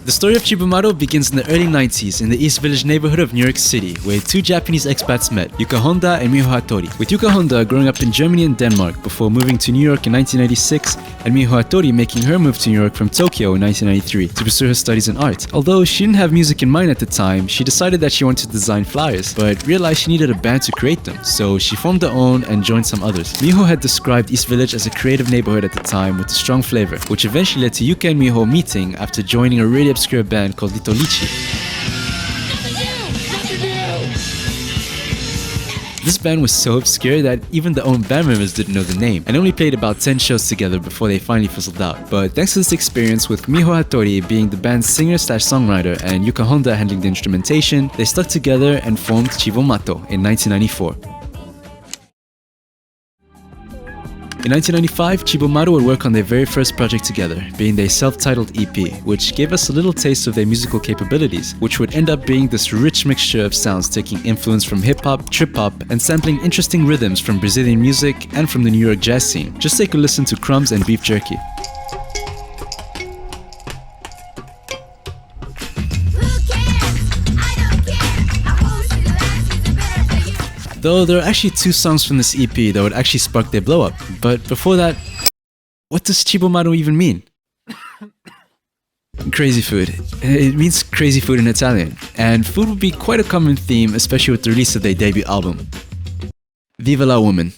The story of Cibo Matto begins in the early 90s in the East Village neighborhood of New York City, where two Japanese expats met, Yuka and Miho Hatori. With Yuka growing up in Germany and Denmark before moving to New York in 1996, and Miho making her move to New York from Tokyo in 1993 to pursue her studies in art. Although she didn't have music in mind at the time, she decided that she wanted to design flyers, but realized she needed a band to create them, so she formed her own and joined some others. Miho had described East Village as a creative neighborhood at the time with a strong flavor, which eventually led to Yuka and Miho meeting after joining a really obscure band called Little Lichi. This band was so obscure that even the own band members didn't know the name, and only played about 10 shows together before they finally fizzled out. But thanks to this experience, with Miho Hatori being the band's singer/songwriter and Yuka handling the instrumentation, they stuck together and formed Cibo Matto in 1994. In 1995, Cibo Matto would work on their very first project together, being their self-titled EP, which gave us a little taste of their musical capabilities, which would end up being this rich mixture of sounds taking influence from hip-hop, trip-hop, and sampling interesting rhythms from Brazilian music and from the New York jazz scene. Just take a listen to Crumbs and Beef Jerky. Though there are actually two songs from this EP that would actually spark their blow up. But before that, what does Cibo Matto even mean? Crazy food. It means crazy food in Italian. And food would be quite a common theme, especially with the release of their debut album. Viva la Woman.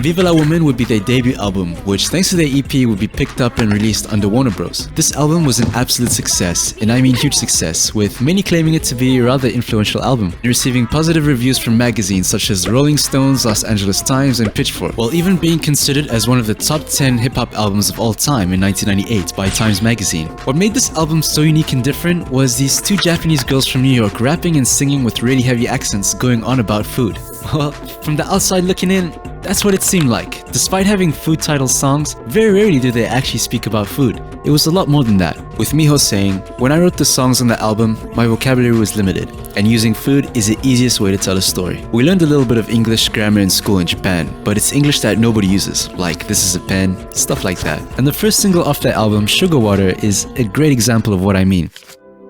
Viva la Woman would be their debut album, which thanks to their EP would be picked up and released under Warner Bros. This album was an absolute success, and I mean huge success, with many claiming it to be a rather influential album, and receiving positive reviews from magazines such as Rolling Stones, Los Angeles Times, and Pitchfork, while even being considered as one of the top 10 hip-hop albums of all time in 1998 by Times Magazine. What made this album so unique and different was these two Japanese girls from New York rapping and singing with really heavy accents going on about food. Well, from the outside looking in, that's what it seemed like. Despite having food-titled songs, very rarely did they actually speak about food. It was a lot more than that, with Miho saying, "When I wrote the songs on the album, my vocabulary was limited, and using food is the easiest way to tell a story. We learned a little bit of English grammar in school in Japan, but it's English that nobody uses, like this is a pen, stuff like that." And the first single off that album, Sugar Water, is a great example of what I mean.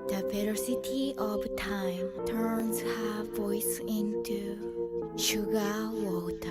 The velocity of time turns her voice into sugar water.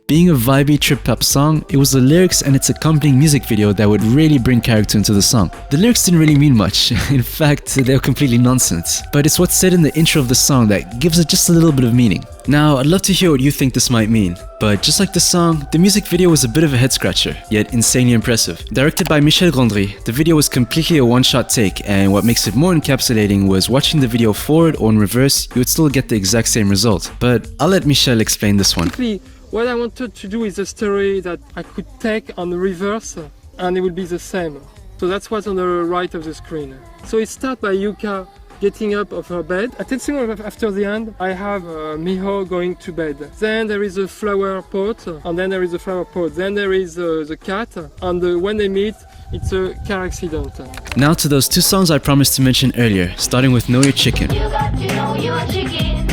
Being a vibey trip-hop song, it was the lyrics and its accompanying music video that would really bring character into the song. The lyrics didn't really mean much, in fact, they were completely nonsense. But it's what's said in the intro of the song that gives it just a little bit of meaning. Now, I'd love to hear what you think this might mean. But just like the song, the music video was a bit of a head-scratcher, yet insanely impressive. Directed by Michel Gondry, the video was completely a one-shot take, and what makes it more encapsulating was watching the video forward or in reverse, you would still get the exact same result. But I'll let Michel explain this one. What I wanted to do is a story that I could take on the reverse and it would be the same. So that's what's on the right of the screen. So it starts by Yuka getting up of her bed. At 10 seconds after the end, I have Miho going to bed. Then there is a flower pot, and then there is a flower pot. Then there is the cat, and when they meet, it's a car accident. Now to those two songs I promised to mention earlier, starting with Know Your Chicken. You got to know your chicken.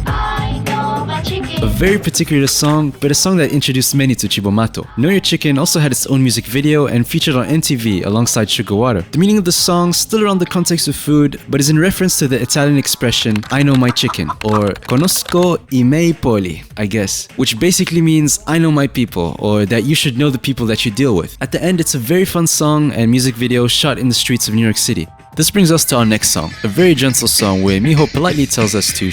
I know my chicken. A very particular song, but a song that introduced many to Cibo Matto. Know Your Chicken also had its own music video and featured on MTV alongside Sugar Water. The meaning of the song, still around the context of food, but is in reference to the Italian expression, "I know my chicken," or "Conosco i miei polli," I guess, which basically means "I know my people," or that you should know the people that you deal with. At the end, it's a very fun song and music video shot in the streets of New York City. This brings us to our next song, a very gentle song where Miho politely tells us to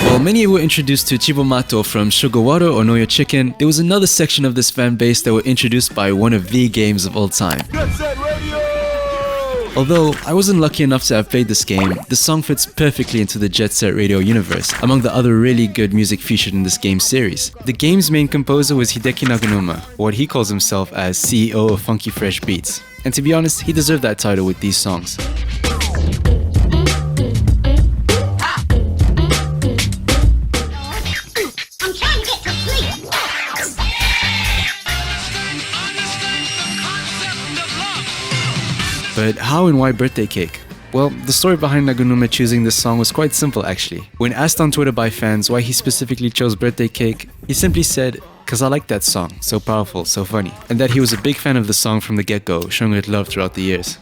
While many were introduced to Cibo Matto from Sugar Water or Know Your Chicken, there was another section of this fan base that were introduced by one of the games of all time. Although I wasn't lucky enough to have played this game, the song fits perfectly into the Jet Set Radio universe, among the other really good music featured in this game series. The game's main composer was Hideki Naganuma, or what he calls himself as CEO of Funky Fresh Beats. And to be honest, he deserved that title with these songs. But how and why Birthday Cake? Well, the story behind Nagunume choosing this song was quite simple actually. When asked on Twitter by fans why he specifically chose Birthday Cake, he simply said, "Cause I like that song, so powerful, so funny," and that he was a big fan of the song from the get-go, showing it love throughout the years.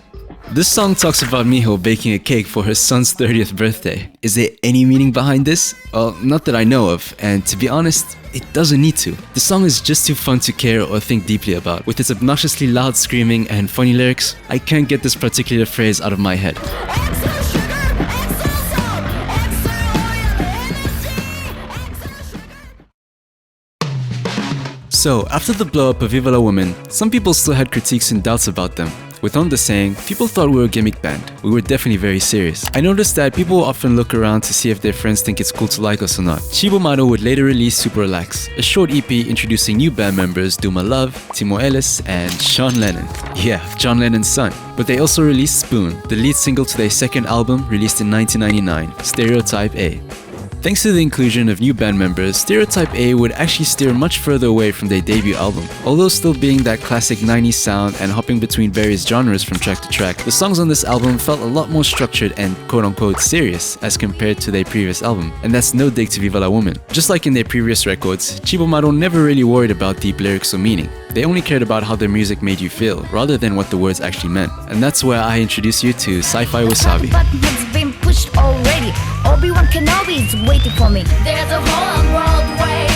This song talks about Miho baking a cake for her son's 30th birthday. Is there any meaning behind this? Well, not that I know of, and to be honest, it doesn't need to. The song is just too fun to care or think deeply about. With its obnoxiously loud screaming and funny lyrics, I can't get this particular phrase out of my head. So, after the blow-up of Viva la Woman, some people still had critiques and doubts about them. With Honda saying, people thought we were a gimmick band. We were definitely very serious. I noticed that people often look around to see if their friends think it's cool to like us or not. Cibo Matto would later release Super Relax, a short EP introducing new band members Duma Love, Timo Ellis, and Sean Lennon. Yeah, John Lennon's son. But they also released Spoon, the lead single to their second album released in 1999, Stereotype A. Thanks to the inclusion of new band members, Stereotype A would actually steer much further away from their debut album. Although still being that classic 90s sound and hopping between various genres from track to track, the songs on this album felt a lot more structured and quote-unquote serious as compared to their previous album. And that's no dig to Viva la Woman. Just like in their previous records, Cibo Matto never really worried about deep lyrics or meaning. They only cared about how their music made you feel, rather than what the words actually meant. And that's where I introduce you to Sci-Fi Wasabi. Already, Obi-Wan Kenobi is waiting for me. There's a whole world way.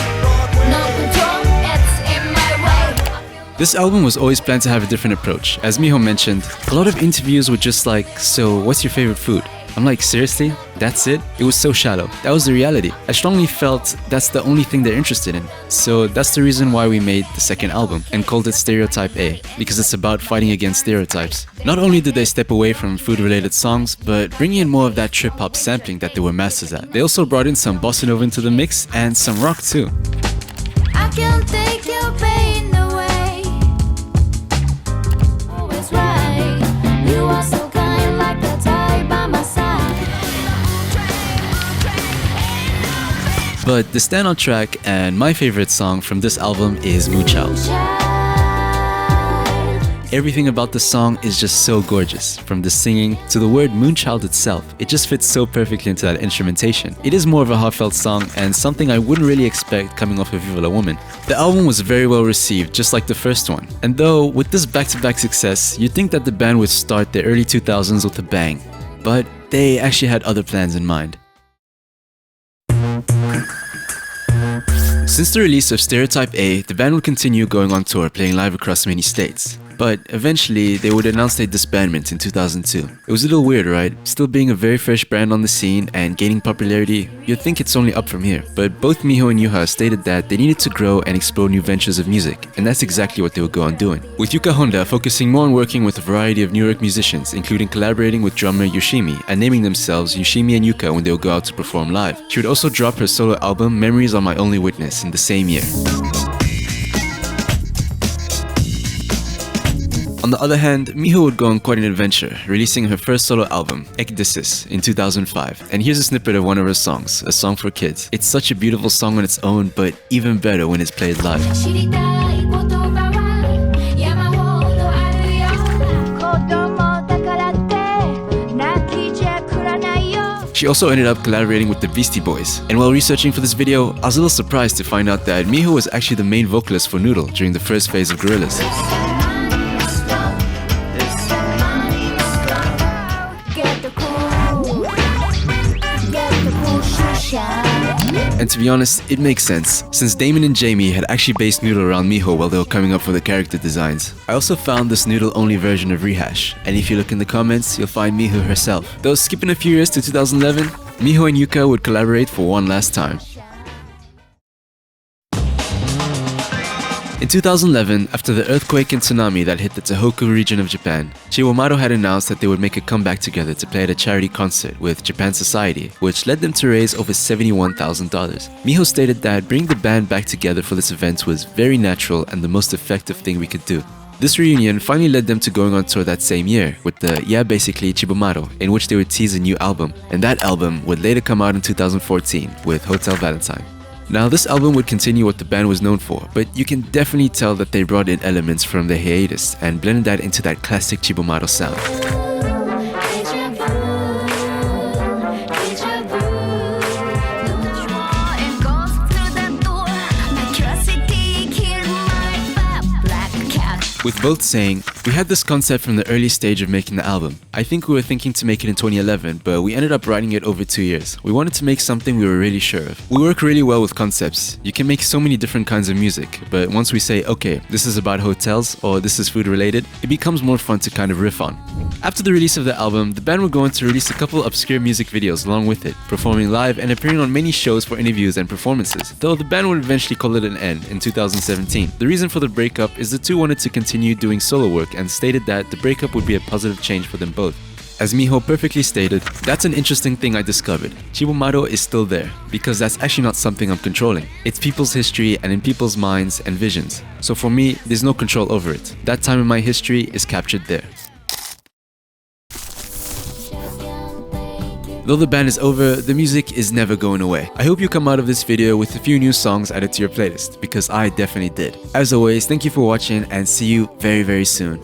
No control, it's in my way. This album was always planned to have a different approach. As Miho mentioned, a lot of interviews were just like, "So, what's your favorite food?" I'm like, seriously? That's it? It was so shallow. That was the reality. I strongly felt that's the only thing they're interested in. So that's the reason why we made the second album and called it Stereotype A, because it's about fighting against stereotypes. Not only did they step away from food-related songs, but bringing in more of that trip-hop sampling that they were masters at. They also brought in some bossa nova into the mix and some rock too. I can't take your pain away. Always right. You are so kind, like the tide by my side. But the standout track and my favorite song from this album is Moonchild. Everything about the song is just so gorgeous, from the singing to the word Moonchild itself. It just fits so perfectly into that instrumentation. It is more of a heartfelt song and something I wouldn't really expect coming off of Viva la Woman. The album was very well received, just like the first one. And though with this back-to-back success, you'd think that the band would start the early 2000s with a bang. But they actually had other plans in mind. Since the release of Stereotype A, the band would continue going on tour, playing live across many states. But eventually, they would announce their disbandment in 2002. It was a little weird, right? Still being a very fresh brand on the scene and gaining popularity, you'd think it's only up from here. But both Miho and Yuka stated that they needed to grow and explore new ventures of music, and that's exactly what they would go on doing. With Yuka Honda focusing more on working with a variety of New York musicians, including collaborating with drummer Yoshimi and naming themselves Yoshimi and Yuka when they would go out to perform live. She would also drop her solo album Memories Are My Only Witness in the same year. On the other hand, Miho would go on quite an adventure, releasing her first solo album, Ekdesis, in 2005. And here's a snippet of one of her songs, A Song for Kids. It's such a beautiful song on its own, but even better when it's played live. She also ended up collaborating with the Beastie Boys. And while researching for this video, I was a little surprised to find out that Miho was actually the main vocalist for Noodle during the first phase of Gorillaz. And to be honest, it makes sense, since Damon and Jamie had actually based Noodle around Miho while they were coming up with the character designs. I also found this Noodle-only version of Rehash, and if you look in the comments, you'll find Miho herself. Though skipping a few years to 2011, Miho and Yuka would collaborate for one last time. In 2011, after the earthquake and tsunami that hit the Tohoku region of Japan, Cibo Matto had announced that they would make a comeback together to play at a charity concert with Japan Society, which led them to raise over $71,000. Miho stated that bringing the band back together for this event was very natural and the most effective thing we could do. This reunion finally led them to going on tour that same year with the Yeah Basically Cibo Matto, in which they would tease a new album, and that album would later come out in 2014 with Hotel Valentine. Now, this album would continue what the band was known for, but you can definitely tell that they brought in elements from the hiatus and blended that into that classic Cibo Matto sound. with both saying, "We had this concept from the early stage of making the album. I think we were thinking to make it in 2011, but we ended up writing it over 2 years. We wanted to make something we were really sure of. We work really well with concepts. You can make so many different kinds of music, but once we say, okay, this is about hotels or this is food related, it becomes more fun to kind of riff on." After the release of the album, the band would go on to release a couple obscure music videos along with it, performing live and appearing on many shows for interviews and performances, though the band would eventually call it an end in 2017. The reason for the breakup is the two wanted to continue doing solo work and stated that the breakup would be a positive change for them both. As Miho perfectly stated, "That's an interesting thing I discovered. Cibo Matto is still there, because that's actually not something I'm controlling. It's people's history and in people's minds and visions. So for me, there's no control over it. That time in my history is captured there." Though the band is over, the music is never going away. I hope you come out of this video with a few new songs added to your playlist, because I definitely did. As always, thank you for watching and see you very, very soon.